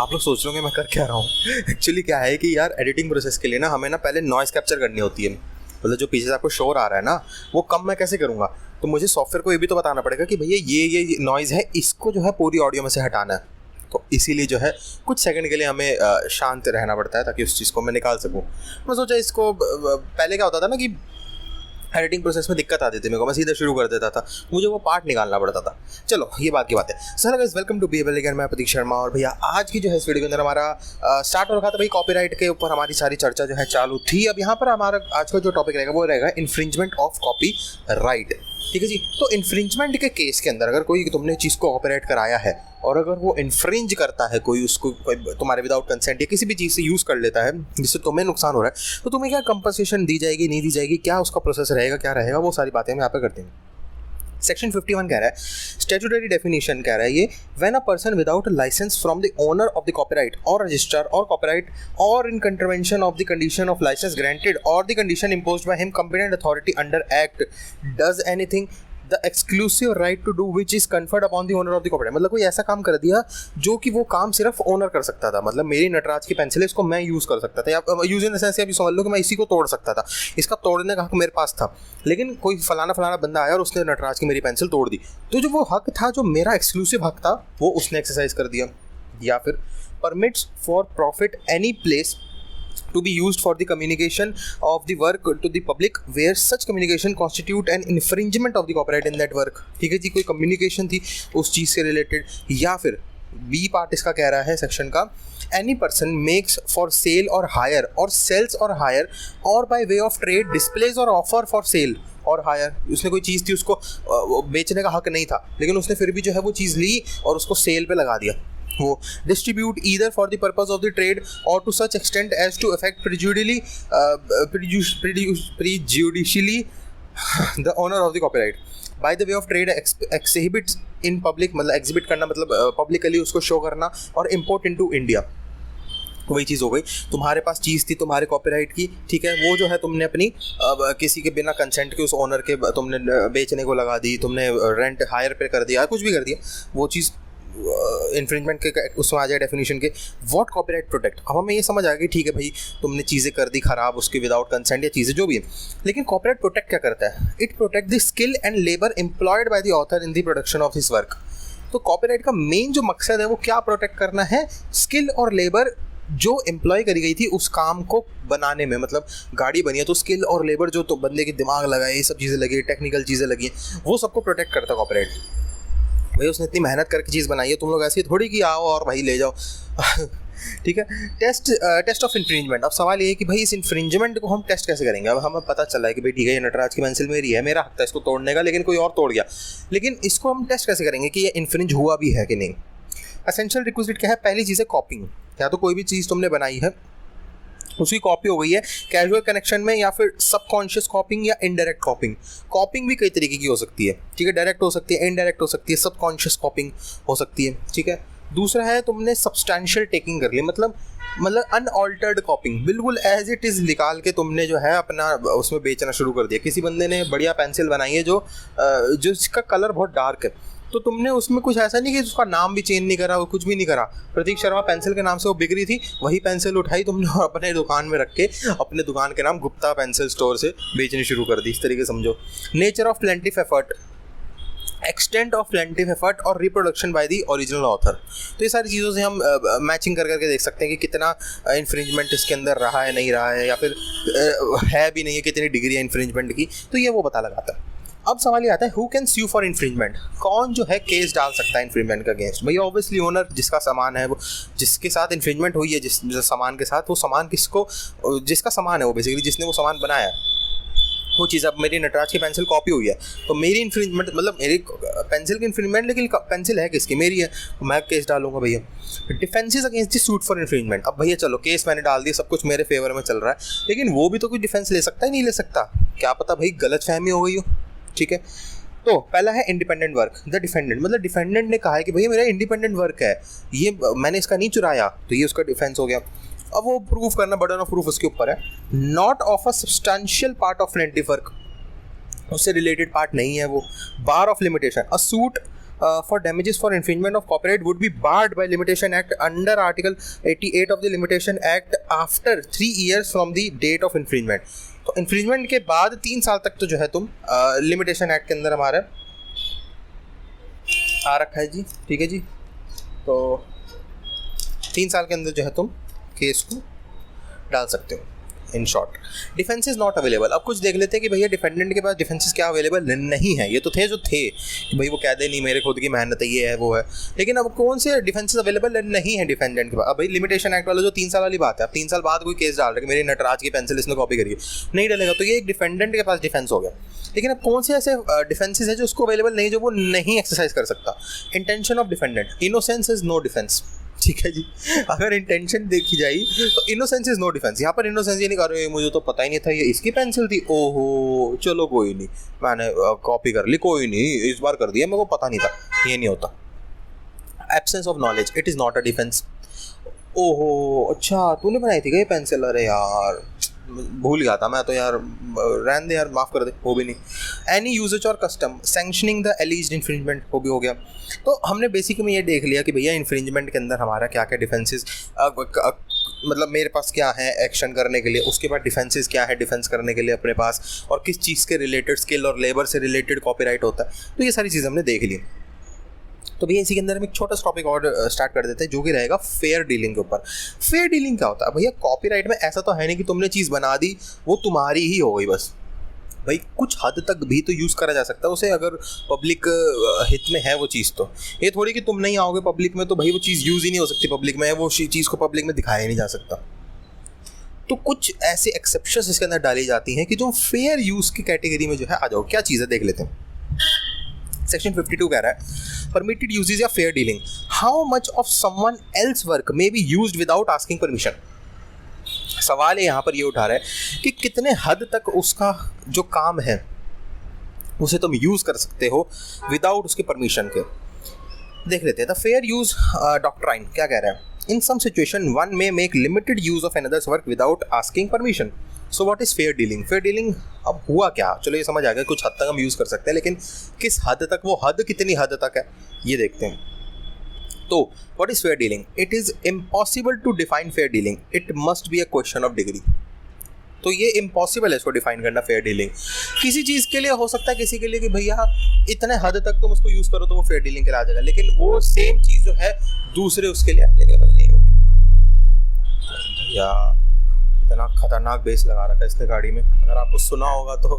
आप लोग सोच रहे होंगे मैं कर क्या रहा हूँ। एक्चुअली क्या है कि यार एडिटिंग प्रोसेस के लिए ना हमें ना पहले नॉइस कैप्चर करनी होती है। मतलब जो पीछे से आपको शोर आ रहा है ना वो कम मैं कैसे करूँगा, तो मुझे सॉफ्टवेयर को ये भी तो बताना पड़ेगा कि भैया ये नॉइज़ है, इसको जो है पूरी ऑडियो में से हटाना है। तो इसीलिए जो है कुछ सेकंड के लिए हमें शांत रहना पड़ता है ताकि उस चीज़ को मैं निकाल सकूँ। मैं सोचा इसको पहले क्या होता था ना कि एडिटिंग प्रोसेस में दिक्कत आती थी मेरे को, मैं सीधा शुरू कर देता था, मुझे वो पार्ट निकालना पड़ता था। चलो ये बात की बात है। Sir guys welcome to BeAble again, मैं प्रतीक शर्मा। और भैया आज की जो है इस वीडियो के अंदर हमारा स्टार्ट हो रखा था भाई कॉपीराइट के ऊपर हमारी सारी चर्चा जो है चालू थी। अब यहाँ पर हमारा आज का जो टॉपिक रहेगा वो रहेगा इन्फ्रिंजमेंट ऑफ कॉपी राइट। ठीक है जी। तो इन्फ्रिंजमेंट के केस के अंदर अगर कोई तुमने चीज़ को कॉपीराइट कराया है और अगर वो इन्फ्रिंज करता है, कोई उसको तुम्हारे विदाउट कंसेंट या किसी भी चीज़ से यूज़ कर लेता है जिससे तुम्हें नुकसान हो रहा है, तो तुम्हें क्या कंपनसेशन दी जाएगी, नहीं दी जाएगी, क्या उसका प्रोसेस रहेगा, क्या रहेगा, वो सारी बातें हम यहाँ पे करते हैं। सेक्शन 51 कह रहा है, स्टैट्यूटरी डेफिनेशन कह रहा है ये, when a person without licence from the owner of the copyright or registrar or copyright or in contravention of the condition of licence granted or the condition imposed by him competent authority under act does anything the exclusive right to do which is conferred upon the owner of the copyright. मतलब कोई ऐसा काम कर दिया जो कि वो काम सिर्फ ओनर कर सकता था। मतलब मेरी नटराज की पेंसिल है, इसको मैं यूज़ कर सकता था, या यूज इन द सेंस, आप समझ लो कि मैं इसी को तोड़ सकता था, इसका तोड़ने का हक मेरे पास था। लेकिन कोई फलाना बंदा आया और उसने नटराज की मेरी पेंसिल तोड़ दी, तो जो वो हक था, जो मेरा एक्सक्लूसिव हक था, वो उसने एक्सरसाइज कर दिया। या फिर permits for profit any place to be used for the communication of the work to the public where such communication constitute an infringement of the copyright in that work। ठीक है जी, कोई कम्युनिकेशन थी उस चीज़ से रिलेटेड। या फिर B part इसका कह रहा है सेक्शन का, any person makes for sale और हायर और सेल्स और हायर और by way of trade displays और ऑफर फॉर सेल और हायर। उसने कोई चीज़ थी, उसको बेचने का हक नहीं था, लेकिन उसने फिर भी जो है वो चीज़ ली और उसको सेल पे लगा दिया। वो distribute either for the purpose of the trade or to such extent as to affect prejudicially the owner of the copyright by the way of trade exhibits in public. मतलब एग्जिबिट करना मतलब publicly उसको show करना, और import into India. वही चीज़ हो गई, तुम्हारे पास चीज़ थी तुम्हारे कॉपीराइट की, ठीक है, वो जो है तुमने अपनी किसी के बिना कंसेंट के उस ओनर के तुमने बेचने को लगा दी, तुमने रेंट हायर पे कर दिया, कुछ भी कर दिया, वो चीज़ इन्फ्रिंजमेंट के उसमें आ जाए डेफिनेशन के। What copyright protect. अब हमें ये समझ आ गया कि ठीक है भाई तुमने चीज़ें कर दी ख़राब उसके विदाउट कंसेंट या चीज़ें जो भी है, लेकिन कॉपीराइट प्रोटेक्ट क्या करता है? It protect the skill and labour employed by the author in the production of his work. तो कॉपीराइट का मेन जो मकसद है वो क्या प्रोटेक्ट करना है? स्किल और लेबर जो एम्प्लॉय करी गई थी उस काम को बनाने में। मतलब गाड़ी बनी है तो स्किल और लेबर जो तो बंदे के दिमाग लगाए, ये सब चीज़ें लगी, टेक्निकल चीज़ें लगी, वो सबको प्रोटेक्ट करता है कॉपीराइट। भाई उसने इतनी मेहनत करके चीज़ बनाई है, तुम लोग ऐसे थोड़ी कि आओ और भाई ले जाओ। ठीक है। Test of infringement. अब सवाल ये है कि भाई इस इन्फ्रिंजमेंट को हम टेस्ट कैसे करेंगे? अब हमें पता चला है कि भाई ठीक है ये नटराज की पेंसिल मेरी है, मेरा हक था इसको तोड़ने का, लेकिन कोई और तोड़ गया, लेकिन इसको हम टेस्ट कैसे करेंगे कि ये इन्फ्रिंज हुआ भी है कि नहीं? एसेंशियल रिक्विजिट क्या है? पहली चीज़ है कॉपिंग। या तो कोई भी चीज़ तुमने बनाई है उसकी कॉपी हो गई है कैजुअल कनेक्शन में, या फिर सबकॉन्शियस कॉपिंग या इनडायरेक्ट कॉपिंग। कॉपिंग भी कई तरीके की हो सकती है, ठीक है, डायरेक्ट हो सकती है, इनडायरेक्ट हो सकती है, सबकॉन्शियस कॉपिंग हो सकती है, ठीक है। दूसरा है तुमने सब्सटैंशियल टेकिंग कर लिया, मतलब अनऑल्टर्ड कॉपिंग, बिल्कुल एज इट इज़ निकाल के तुमने जो है अपना उसमें बेचना शुरू कर दिया। किसी बंदे ने बढ़िया पेंसिल बनाई है जो जिसका कलर बहुत डार्क है, तो तुमने उसमें कुछ ऐसा नहीं कि उसका नाम भी चेंज नहीं करा, वो कुछ भी नहीं करा, प्रतीक शर्मा पेंसिल के नाम से वो बिक रही थी, वही पेंसिल उठाई तुमने और अपने दुकान में रख के अपने दुकान के नाम गुप्ता पेंसिल स्टोर से बेचनी शुरू कर दी। इस तरीके समझो। Nature of plaintiff effort, extent of plaintiff effort or reproduction by the original author. तो ये सारी चीज़ों से हम मैचिंग कर करके देख सकते हैं कि कितना इन्फ्रिंजमेंट इसके अंदर रहा है, नहीं रहा है, या फिर है भी नहीं है, कितनी डिग्री है इन्फ्रिंजमेंट की, तो ये वो पता लगाता है। अब सवाल ये आता है who can sue for infringement. कौन जो है केस डाल सकता है इन्फ्रिंजमेंट का अगेंस्ट? भैया ऑब्वियसली ओनर, जिसका सामान है, वो जिसके साथ इन्फ्रिंजमेंट हुई है, जिस सामान के साथ, वो सामान किसको, जिसका सामान है वो बेसिकली जिसने वो सामान बनाया है वो चीज़। अब मेरी नटराज की पेंसिल कॉपी हुई है तो मेरी इन्फ्रिंजमेंट, मतलब मेरी पेंसिल की इन्फ्रिंजमेंट, लेकिन पेंसिल है किसकी? मेरी है, तो मैं केस डालूंगा भैया। Defences against the suit for infringement. अब भैया चलो केस मैंने डाल दिया, सब कुछ मेरे फेवर में चल रहा है, लेकिन वो भी तो कोई डिफेंस ले सकता है, नहीं ले सकता, क्या पता भाई गलत फहमी हो गई हो, ठीक है। तो पहला है इंडिपेंडेंट वर्क। द डिफेंडेंट, मतलब डिफेंडेंट ने कहा है कि भैया मेरा इंडिपेंडेंट वर्क है, ये मैंने इसका नहीं चुराया, तो ये उसका डिफेंस हो गया। अब वो प्रूफ करना, बर्डन ऑफ प्रूफ उसके ऊपर है। Not of a substantial part of plaintiff work, उससे रिलेटेड पार्ट नहीं है वो। Bar of limitation, a suit for damages for infringement of copyright would be barred by Limitation Act under Article 88 of the Limitation Act after 3 years from the date of infringement. तो infringement के बाद 3 साल तक तो जो है तुम limitation act के अंदर हमारा आ रखा है जी, ठीक है जी। तो 3 साल के अंदर जो है तुम केस को डाल सकते हो। In short, defence is not available. अब कुछ देख लेते हैं कि भैया डिफेंडेंट के पास डिफेंसेस क्या अवेलेबल नहीं है। ये तो थे जो थे कि भाई वो कह दे नहीं मेरे खुद की मेहनत है, ये है वो है, लेकिन अब कौन से डिफेंसेस अवेलेबल नहीं है डिफेंडेंट के पास। अब भाई लिमिटेशन एक्ट वाला जो 3 साल वाली बात है, अब 3 साल बाद कोई केस डाल रहा है कि मेरी नटराज की पेंसिल इसने कॉपी करी है, नहीं डलेगा, तो ये एक डिफेंडेंट के पास डिफेंस हो गया। लेकिन अब कौन से ऐसे डिफेंसेस है जो उसको अवेलेबल नहीं, जो वो नहीं एक्सरसाइज कर सकता। Intention of defendant, innocence is no defence, ठीक है जी। अगर इंटेंशन देखी जाए तो इनोसेंस इज नो डिफेंस। यहाँ पर इनोसेंस ये नहीं कर रहे मुझे तो पता ही नहीं था ये इसकी पेंसिल थी, ओहो चलो कोई नहीं मैंने कॉपी कर ली, कोई नहीं इस बार कर दिया, मेरे को पता नहीं था, ये नहीं होता। Absence of knowledge, it is not a defence. ओहो अच्छा तूने बनाई थी क्या ये पेंसिल, अरे यार भूल गया था मैं तो यार, रहने दे यार, माफ़ कर दे, वो भी नहीं। एनी यूजेज और कस्टम सैंक्शनिंग द एलिज्ड इन्फ्रिंजमेंट, वो भी हो गया। तो हमने बेसिक में ये देख लिया कि भैया इन्फ्रिंजमेंट के अंदर हमारा क्या क्या डिफेंसेस, मतलब मेरे पास क्या है एक्शन करने के लिए, उसके बाद डिफेंसेस क्या है डिफेंस करने के लिए अपने पास, और किस चीज़ के रिलेटेड स्किल और लेबर से रिलेटेड कॉपीराइट होता है। तो ये सारी चीज़ हमने देख ली। तो भैया इसी के अंदर हम एक छोटा सा टॉपिक और स्टार्ट कर देते हैं जो कि रहेगा फेयर डीलिंग के ऊपर। फेयर डीलिंग क्या होता है भैया? कॉपीराइट में ऐसा तो है नहीं कि तुमने चीज़ बना दी वो तुम्हारी ही हो गई बस, भाई कुछ हद तक भी तो यूज़ करा जा सकता है उसे, अगर पब्लिक हित में है वो चीज़। तो ये थोड़ी कि तुम नहीं आओगे पब्लिक में तो भाई वो चीज़ यूज़ ही नहीं हो सकती पब्लिक में, वो चीज़ को पब्लिक में दिखाया ही नहीं जा सकता। तो कुछ ऐसे एक्सेप्शंस इसके अंदर डाली जाती हैं कि जो फेयर यूज़ की कैटेगरी में जो है आ जाओ। क्या चीज़ है देख लेते हैं। सेक्शन 52 कह रहा है परमिटेड यूजेज या fair dealing, how much of someone else work may be used without asking permission. सवाल है यहाँ पर ये उठा रहा है कि कितने हद तक उसका जो काम है उसे तुम यूज कर सकते हो विदाउट उसके परमिशन के। देख लेते हैं। द फेयर यूज डॉक्ट्राइन क्या कह रहा है? In some situation one may make limited use of another's work without asking permission. So what is fair dealing? Fair dealing अब हुआ क्या, चलो ये समझ आ गया, कुछ हद तक हम यूज़ कर सकते हैं, लेकिन किस हद तक, वो हद कितनी हद तक है ये देखते हैं। तो what is fair dealing? It is impossible to define fair dealing, it must be a question of degree. तो ये इम्पॉसिबल है इसको डिफाइन करना फेयर डीलिंग। किसी चीज़ के लिए हो सकता है, किसी के लिए कि भैया इतने हद तक तुम उसको यूज़ करो तो वो फेयर डीलिंग के लिए आ जाएगा, लेकिन वो सेम चीज़ जो है दूसरे उसके लिए एप्लीकेबल नहीं होगी। या इतना खतरनाक बेस लगा रखा है इसने गाड़ी में, अगर आपको सुना होगा तो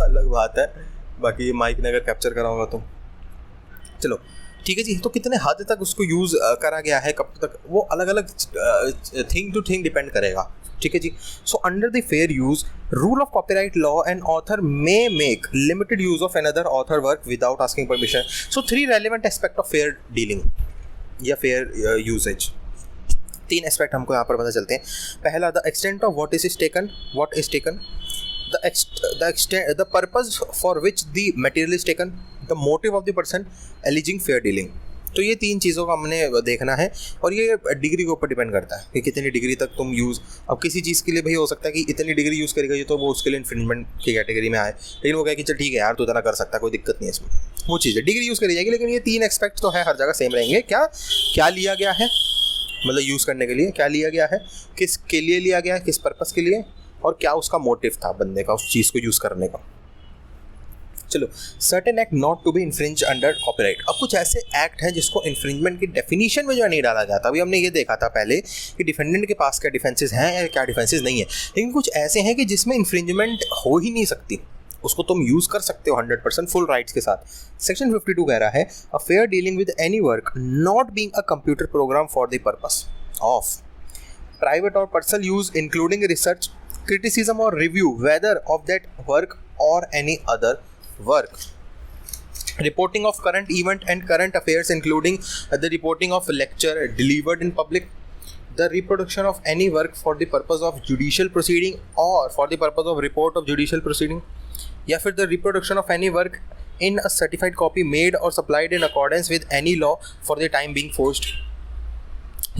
अलग बात है, बाकी ये माइक ने अगर कैप्चर करा होगा तो चलो ठीक है जी। तो कितने हद तक उसको यूज़ करा गया है, कब तक, वो अलग अलग थिंग टू थिंग डिपेंड करेगा, ठीक है जी। So under the fair use rule of copyright law an author may make limited use of another author work without asking permission. So 3 relevant aspect of fair dealing या fair usages. 3 aspect हमको यहाँ पर पता चलते हैं। पहला, the extent of what is taken, the purpose for which the material is taken, the motive of the person alleging fair dealing. तो ये 3 चीज़ों का हमने देखना है, और ये डिग्री के ऊपर डिपेंड करता है कि कितनी डिग्री तक तुम यूज़। अब किसी चीज़ के लिए भाई हो सकता है कि इतनी डिग्री यूज़ करेगा ये तो वो उसके लिए इन्फ्रिंजमेंट की कैटेगरी में आए, लेकिन वो कहे कि चल ठीक है यार तू इतना कर सकता है, कोई दिक्कत नहीं है इसमें, वो चीज़ है डिग्री यूज़ करी जाएगी। लेकिन ये 3 एस्पेक्ट तो है, हर जगह सेम रहेंगे। क्या लिया गया है, मतलब यूज़ करने के लिए क्या लिया गया है, किस के लिए लिया गया है, किस पर्पस के लिए, और क्या उसका मोटिव था बंदे का उस चीज़ को यूज़ करने का। चलो, certain act not to be infringe under copyright. अब कुछ ऐसे एक्ट हैं जिसको इन्फ्रिंजमेंट की डेफिनेशन में जो नहीं डाला जाता। अभी हमने ये देखा था पहले कि डिफेंडेंट के पास क्या डिफेंसेस हैं या क्या डिफेंसेस नहीं है, लेकिन कुछ ऐसे हैं कि जिसमें इन्फ्रिंजमेंट हो ही नहीं सकती, उसको तुम यूज़ कर सकते हो 100% फुल राइट्स के साथ। सेक्शन 52 कह रहा है a fair dealing with any work not being a computer program for the purpose of private or personal use including research, criticism or review whether of that work or any other work, reporting of current event and current affairs including the reporting of lecture delivered in public, the reproduction of any work for the purpose of judicial proceeding or for the purpose of report of judicial proceeding, या फिर the reproduction of any work in a certified copy made or supplied in accordance with any law for the time being forged।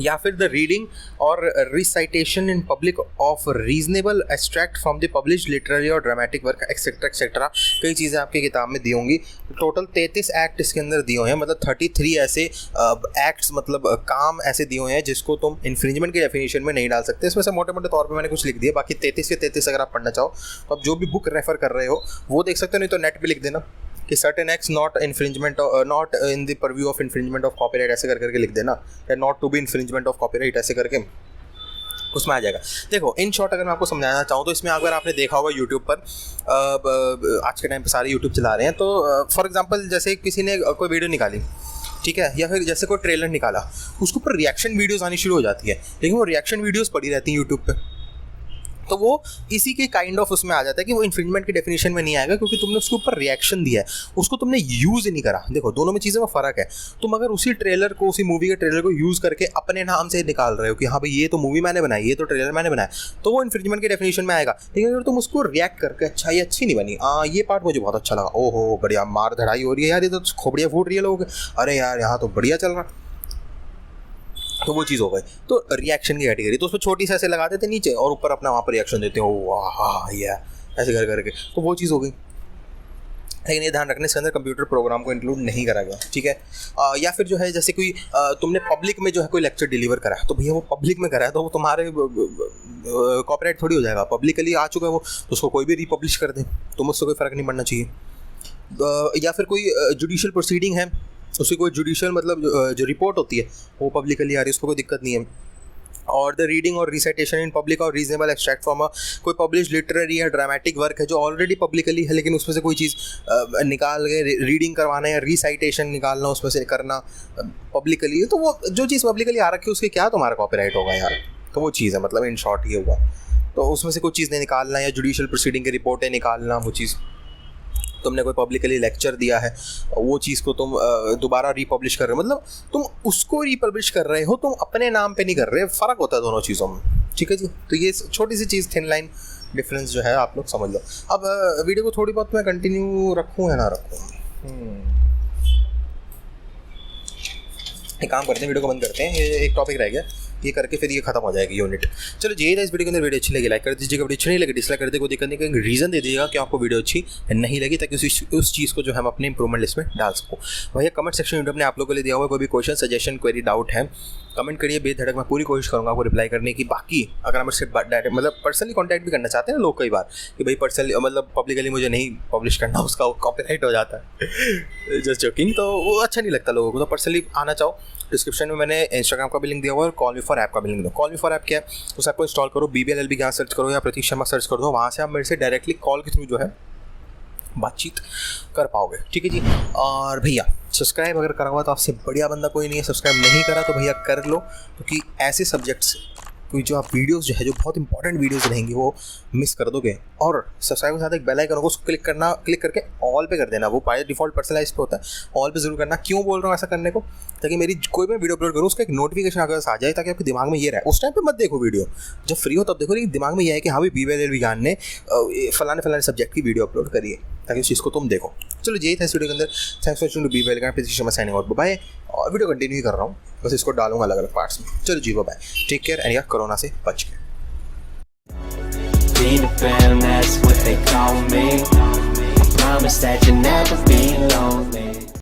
या फिर the reading और recitation in public of reasonable extract from the publish literary और dramatic work etcetera etcetera, कई चीज़ें आपकी किताब में दी होंगी। टोटल 33 एक्ट इसके अंदर दिए हुए हैं, मतलब 33 ऐसे एक्ट्स, मतलब काम ऐसे दिए हुए हैं जिसको तुम इन्फ्रिंजमेंट की डेफिनेशन में नहीं डाल सकते। इसमें से मोटे मोटे तौर पे मैंने कुछ लिख दिया, बाकी 33 के 33 अगर आप पढ़ना चाहो तो आप जो भी बुक रेफर कर रहे हो वो देख सकते हो, नहीं तो नेट पे लिख देना कि certain acts not infringement, not in the purview of infringement of copyright, ऐसे करके लिख देना, या not to be infringement of copyright, ऐसे करके उसमें आ जाएगा। देखो इन शॉर्ट अगर मैं आपको समझाना चाहूँ तो इसमें अगर आपने देखा होगा यूट्यूब पर, आज के टाइम पे सारे यूट्यूब चला रहे हैं, तो फॉर एग्जांपल जैसे किसी ने कोई वीडियो निकाली, ठीक है, या फिर जैसे कोई ट्रेलर निकाला, उसके ऊपर रिएक्शन वीडियोस आनी शुरू हो जाती है, लेकिन वो रिएक्शन वीडियोस पड़ी रहती हैं यूट्यूब पे, तो वो इसी के काइंड ऑफ उसमें आ जाता है कि वो इन्फ्रिंजमेंट की डेफिनेशन में नहीं आएगा, क्योंकि तुमने उसके ऊपर रिएक्शन दिया है, उसको तुमने यूज़ नहीं करा। देखो दोनों में चीज़ों में फ़र्क है। तुम अगर उसी ट्रेलर को, उसी मूवी के ट्रेलर को यूज़ करके अपने नाम से निकाल रहे हो कि हाँ भाई ये तो मूवी मैंने बनाई, ये तो ट्रेलर मैंने बनाया, तो वो इन्फ्रिंजमेंट की डेफिनेशन में आएगा। लेकिन अगर तुम उसको रिएक्ट करके अच्छा ये अच्छी नहीं बनी, ये पार्ट मुझे बहुत अच्छा लगा, ओहो बढ़िया मार धड़ाई हो रही है यार, ये तो खोपड़ियाँ फूट रही है लोगों के, अरे यार यहाँ तो बढ़िया चल रहा, तो वो चीज़ हो गई। तो रिएक्शन की कैटेगरी, तो उसमें छोटी सी ऐसे लगा देते नीचे और ऊपर अपना वहाँ पर रिएक्शन देते हो, वाह या ऐसे कर करके, तो वो चीज़ हो गई। लेकिन ये ध्यान रखने इसके अंदर कंप्यूटर प्रोग्राम को इंक्लूड नहीं करा गया, ठीक है। या फिर जो है जैसे कोई तुमने पब्लिक में जो है कोई लेक्चर डिलीवर करा है, तो भैया वो पब्लिक में करा है तो वो तुम्हारे कॉपीराइट थोड़ी हो जाएगा, पब्लिकली आ चुका है वो, तो उसको कोई भी रिपब्लिश कर दे, तो मुझसे कोई फ़र्क नहीं पड़ना चाहिए। या फिर कोई जुडिशियल प्रोसीडिंग है, उसकी कोई जुडिशियल मतलब जो रिपोर्ट होती है वो पब्लिकली आ रही है, उसको कोई दिक्कत नहीं है। और द रीडिंग और रिसाइटेशन इन पब्लिक और रीजनेबल एक्सट्रैक्ट फ्रॉम कोई पब्लिश लिटरेरी या ड्रामेटिक वर्क है जो ऑलरेडी पब्लिकली है, लेकिन उसमें से कोई चीज़ निकाल के रीडिंग करवाना या रिसाइटेशन निकालना उसमें से करना पब्लिकली, तो वो जो चीज़ पब्लिकली आ रखी है उसके क्या तुम्हारा कॉपीराइट होगा यार, तो वो चीज़ है, मतलब इन शॉर्ट ये हुआ। तो उसमें से कोई चीज़ नहीं निकालना या जुडिशियल प्रोसीडिंग की रिपोर्टें निकालना, वो चीज़ तुमने कोई पब्लिकली लेक्चर दिया है वो चीज़ को तुम दोबारा रिपब्लिश कर रहे हो, मतलब तुम उसको रिपब्लिश कर रहे हो, तुम अपने नाम पे नहीं कर रहे, फ़र्क होता है दोनों चीज़ों में, ठीक है जी। तो ये छोटी सी चीज़ थिन लाइन डिफरेंस जो है आप लोग समझ लो। अब वीडियो को थोड़ी बहुत मैं कंटिन्यू रखूँ या ना रखूँ, एक काम करते हैं, वीडियो को बंद करते हैं, ये एक टॉपिक रह गया, ये करके फिर ये खत्म हो जाएगी यूनिट। चलो यही था इस वीडियो के अंदर। वीडियो अच्छी लगी लाइक कर दीजिएगा, वीडियो अच्छी नहीं लगी डिसलाइक कर दीजिएगा, कोई दिक्कत नहीं, कहीं रीज़न दे दीजिएगा कि आपको वीडियो अच्छी नहीं लगी, ताकि उस चीज़ को जो हम अपने इंप्रूवमेंट लिस्ट में डाल सको। भैया कमेंट सेक्शन वीडियो अपने आप लोगों के लिए दिया हुआ है, कोई भी क्वेश्चन सजेशन क्वेरी डाउट है कमेंट करिए, बेधड़क मैं पूरी कोशिश करूँगा आपको रिप्लाई करने की। बाकी अगर हम इससे डायरेक्ट मतलब पर्सनली कॉन्टैक्ट भी करना चाहते हैं लोग कई बार कि भाई पर्सनली मतलब पब्लिकली मुझे नहीं पब्लिश करना, उसका कॉपीराइट हो जाता है जस्ट जोकिंग, तो वो अच्छा नहीं लगता लोगों को। तो पर्सनली आना चाहो डिस्क्रिप्शन में मैंने इंस्टाग्राम का भी लिंक दिया हुआ है और कॉल मी फॉर ऐप का भी लिंक दिया। कॉल मी फॉर ऐप क्या है, उस ऐप को इंस्टॉल करो, BBLLB यहाँ सर्च करो या प्रतीक शर्मा सर्च कर दो, वहाँ से आप मेरे से डायरेक्टली कॉल के थ्रू जो है बातचीत कर पाओगे, ठीक है जी। और भैया सब्सक्राइब अगर करा हुआ तो आपसे बढ़िया बंदा कोई नहीं है, सब्सक्राइब नहीं करा तो भैया कर लो, क्योंकि ऐसे सब्जेक्ट्स कोई जो आप वीडियोस जो है जो बहुत इंपॉर्टेंट वीडियोस रहेंगी वो मिस कर दोगे। और सब्सक्राइब के साथ एक बेल आइकन होगा, उसको क्लिक करके ऑल पे कर देना, वो बाय डिफॉल्ट पर्सनलाइज पे होता है, ऑल पे जरूर करना। क्यों बोल रहा हूँ ऐसा करने को, ताकि मेरी कोई भी वीडियो अपलोड करूँ उसका एक नोटिफिकेशन अगर आ जाए, ताकि आपके दिमाग में ये रहे। उस टाइम पे मत देखो वीडियो, जब फ्री हो तब देखो, लेकिन दिमाग में ये है कि हाँ भाई BBLLB ज्ञान ने फलाने सब्जेक्ट की वीडियो अपलोड करी है, ताकि उस चीज़ को तुम देखो। चलो यही था इस वीडियो के अंदर। Thanks for watching BBLLB, Prateek Sharma signing out, bye. और वीडियो कंटिन्यू कर रहा हूँ, बस इसको डालूंगा अलग अलग पार्ट्स में। चलो जी बाय, टेक केयर एंड या कोरोना से बच के। Be the fam, that's what they call me. I promise that you'll never be lonely.